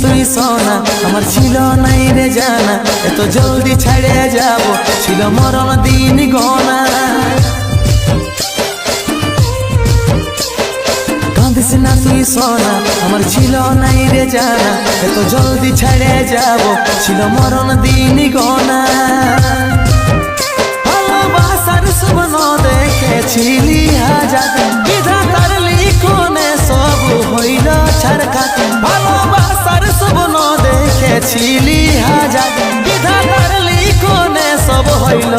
তুই সোনা আমার ছিল নাই রে জানা এত জলদি ছেড়ে যাব ছিল মরণ দিন গোনা কাঁদিস না তুই সোনা আমার ছিল নাই রে জানা এত জলদি ছেড়ে যাব ছিল মরণ দিন গোনা ভালোবাসার স্বপ্ন দেখেছিলি হাজার বিধাতার লিখনে সব হইল ছাড়খাট ভালোবাসার স্বপ্ন দেখেছিলি হাজার বিধাতার লিখনে সব হইল